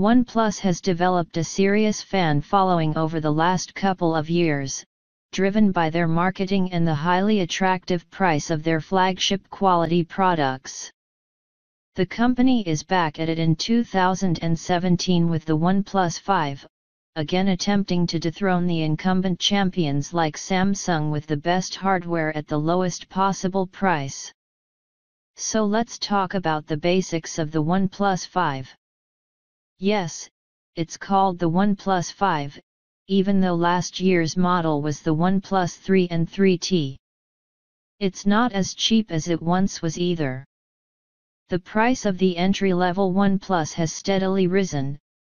OnePlus has developed a serious fan following over the last couple of years, driven by their marketing and the highly attractive price of their flagship quality products. The company is back at it in 2017 with the OnePlus 5, again attempting to dethrone the incumbent champions like Samsung with the best hardware at the lowest possible price. So let's talk about the basics of the OnePlus 5. Yes, it's called the OnePlus 5, even though last year's model was the OnePlus 3 and 3T. It's not as cheap as it once was either. The price of the entry-level OnePlus has steadily risen,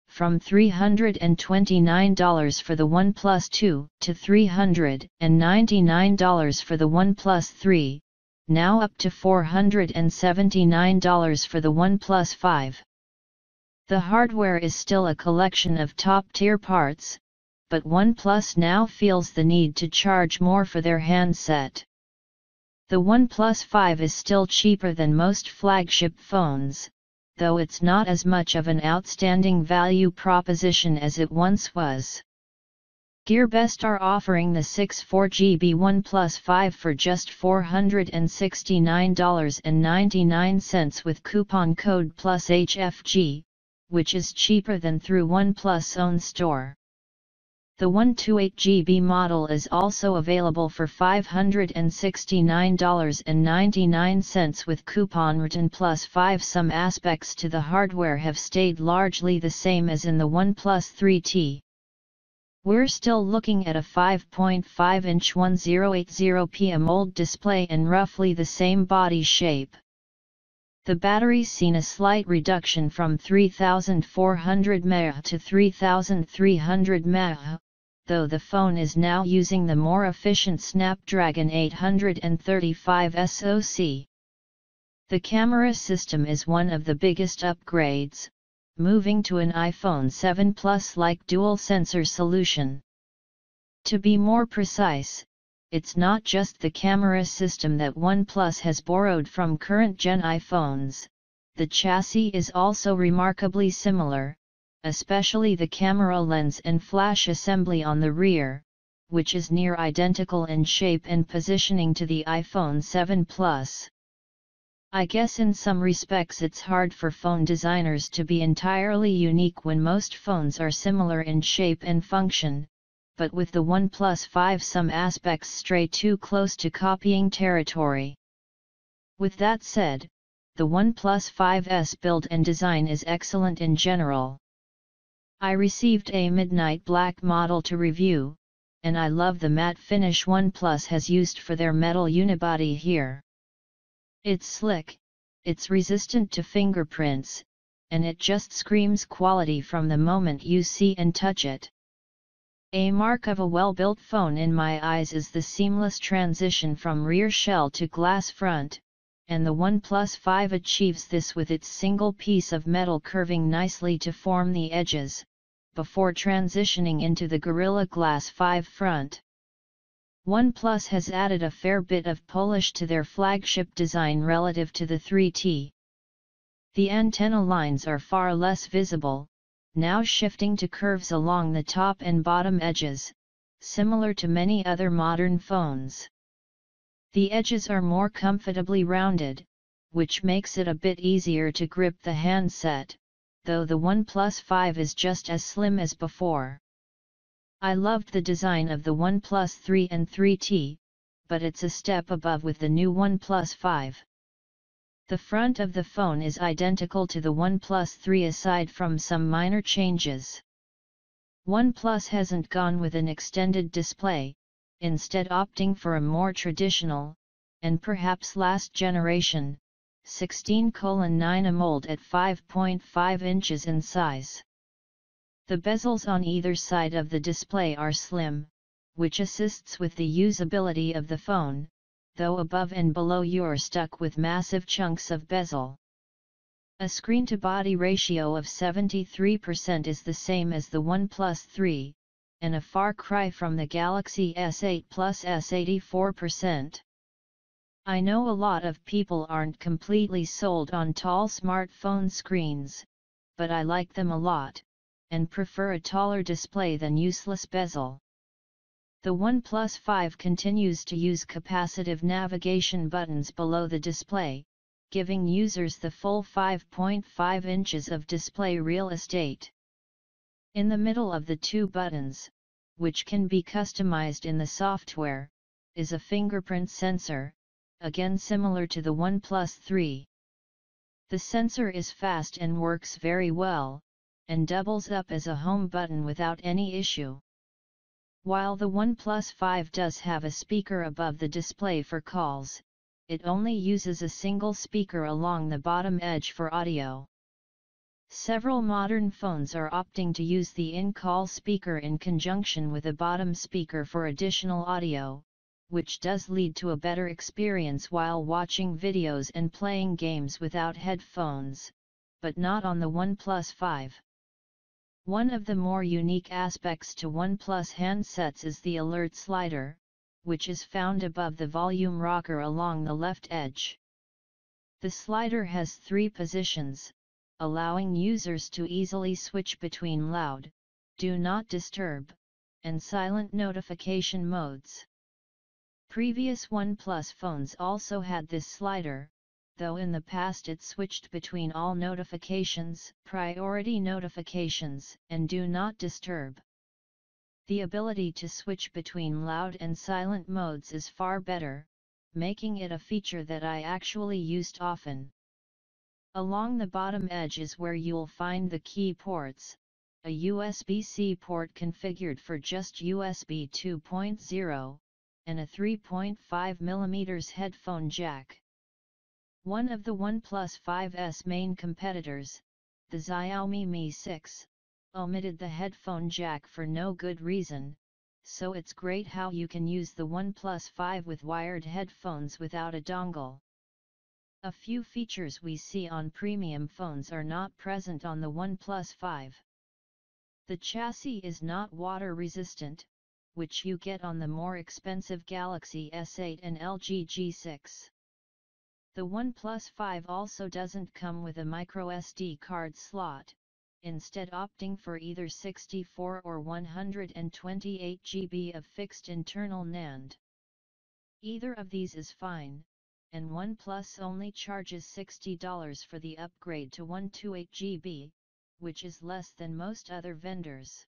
from $329 for the OnePlus 2 to $399 for the OnePlus 3, now up to $479 for the OnePlus 5. The hardware is still a collection of top-tier parts, but OnePlus now feels the need to charge more for their handset. The OnePlus 5 is still cheaper than most flagship phones, though it's not as much of an outstanding value proposition as it once was. GearBest are offering the 64GB OnePlus 5 for just $469.99 with coupon code +HFG, which is cheaper than through OnePlus' own store. The 128GB model is also available for $569.99 with coupon written +5. Some aspects to the hardware have stayed largely the same as in the OnePlus 3T. We're still looking at a 5.5-inch 1080p AMOLED display and roughly the same body shape. The battery's seen a slight reduction from 3400 mAh to 3300 mAh, though the phone is now using the more efficient Snapdragon 835 SoC. The camera system is one of the biggest upgrades, moving to an iPhone 7 Plus-like dual-sensor solution. To be more precise, it's not just the camera system that OnePlus has borrowed from current-gen iPhones, the chassis is also remarkably similar, especially the camera lens and flash assembly on the rear, which is near identical in shape and positioning to the iPhone 7 Plus. I guess in some respects it's hard for phone designers to be entirely unique when most phones are similar in shape and function, but with the OnePlus 5 some aspects stray too close to copying territory. With that said, the OnePlus 5's build and design is excellent in general. I received a midnight black model to review, and I love the matte finish OnePlus has used for their metal unibody here. It's slick, it's resistant to fingerprints, and it just screams quality from the moment you see and touch it. A mark of a well-built phone in my eyes is the seamless transition from rear shell to glass front, and the OnePlus 5 achieves this with its single piece of metal curving nicely to form the edges, before transitioning into the Gorilla Glass 5 front. OnePlus has added a fair bit of polish to their flagship design relative to the 3T. The antenna lines are far less visible, now shifting to curves along the top and bottom edges, similar to many other modern phones. The edges are more comfortably rounded, which makes it a bit easier to grip the handset, though the OnePlus 5 is just as slim as before. I loved the design of the OnePlus 3 and 3T, but it's a step above with the new OnePlus 5. The front of the phone is identical to the OnePlus 3 aside from some minor changes. OnePlus hasn't gone with an extended display, instead opting for a more traditional, and perhaps last generation, 16:9 AMOLED at 5.5 inches in size. The bezels on either side of the display are slim, which assists with the usability of the phone, though above and below you're stuck with massive chunks of bezel. A screen-to-body ratio of 73% is the same as the OnePlus 3, and a far cry from the Galaxy S8 Plus' 84%. I know a lot of people aren't completely sold on tall smartphone screens, but I like them a lot, and prefer a taller display than useless bezel. The OnePlus 5 continues to use capacitive navigation buttons below the display, giving users the full 5.5 inches of display real estate. In the middle of the two buttons, which can be customized in the software, is a fingerprint sensor, again similar to the OnePlus 3. The sensor is fast and works very well, and doubles up as a home button without any issue. While the OnePlus 5 does have a speaker above the display for calls, it only uses a single speaker along the bottom edge for audio. Several modern phones are opting to use the in-call speaker in conjunction with a bottom speaker for additional audio, which does lead to a better experience while watching videos and playing games without headphones, but not on the OnePlus 5. One of the more unique aspects to OnePlus handsets is the alert slider, which is found above the volume rocker along the left edge. The slider has 3 positions, allowing users to easily switch between loud, do not disturb, and silent notification modes. Previous OnePlus phones also had this slider, though in the past it switched between all notifications, priority notifications, and do not disturb. The ability to switch between loud and silent modes is far better, making it a feature that I actually used often. Along the bottom edge is where you'll find the key ports, a USB-C port configured for just USB 2.0, and a 3.5mm headphone jack. One of the OnePlus 5's main competitors, the Xiaomi Mi 6, omitted the headphone jack for no good reason, so it's great how you can use the OnePlus 5 with wired headphones without a dongle. A few features we see on premium phones are not present on the OnePlus 5. The chassis is not water resistant, which you get on the more expensive Galaxy S8 and LG G6. The OnePlus 5 also doesn't come with a microSD card slot, instead opting for either 64 or 128 GB of fixed internal NAND. Either of these is fine, and OnePlus only charges $60 for the upgrade to 128 GB, which is less than most other vendors.